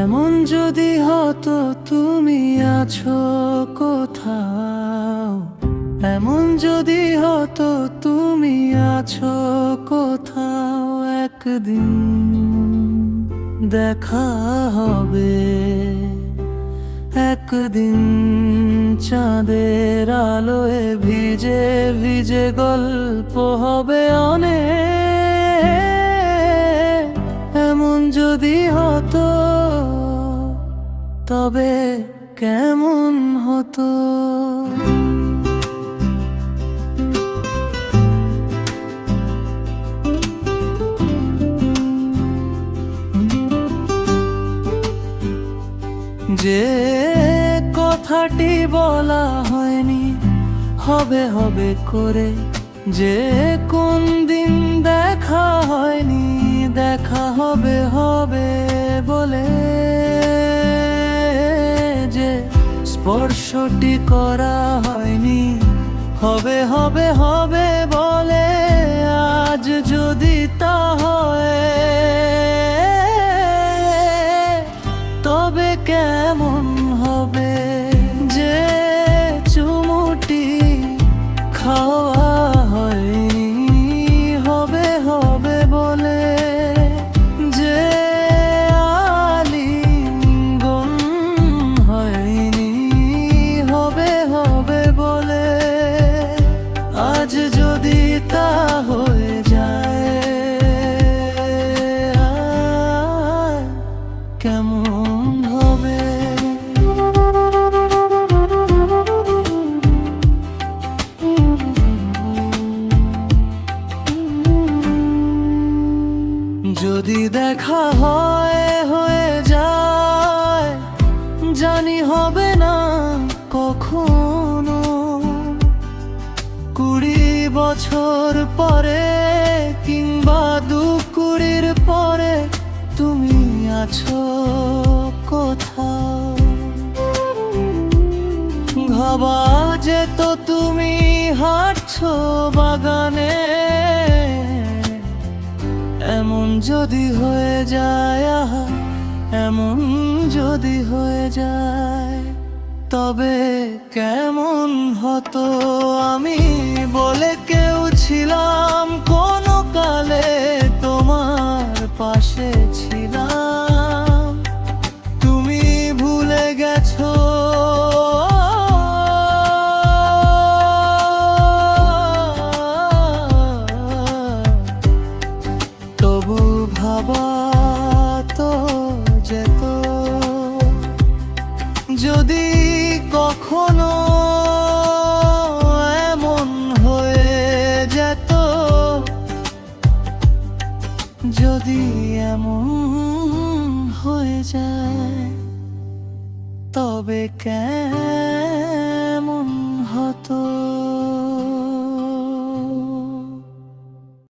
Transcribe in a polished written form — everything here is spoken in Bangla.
এমন যদি হতো তুমি আছো কোথাও, এমন যদি হতো তুমি আছো কোথাও, একদিন দেখা হবে, একদিন চাঁদের আলোয় ভিজে ভিজে গল্প হবে অনেক। এমন যদি হতো তবে কেমন হতো। যে কথাটি বলা হয়নি হবে হবে করে, যে কোন দিন দেখা হয়নি দেখা হবে হবে বলে, যে স্পর্শটি করা হয়নি হবে হবে হবে বলে, আজ যদি তা হয় তবে কেমন হবে। যে চুমুটি খাওয়া হয়নি হবে হবে বলে, যে আলিঙ্গন হয়নি হবে হবে বলে, আজ যদি তা হয়ে যায় কেমন হবে। যদি দেখা হয়ে যায়, জানি হবে না কখনো, 20 বছর পরে কিংবা 2-20 পরে তুমি আছো কোথাও। ভাবা যেত তুমি হাঁটছো বাগানে, এমন যদি হয়ে যায়, আহা এমন যদি হয়ে যায় তবে কেমন হতো। আমি বলে কেউ ছিলাম কোনো কালে, তোমার পাশে ছিলাম, তুমি ভুলে গেছো তবু ভাবা তো যেত। যদি কখনো এমন হয়ে যেত, যদি এমন হয়ে যায় তবে কেন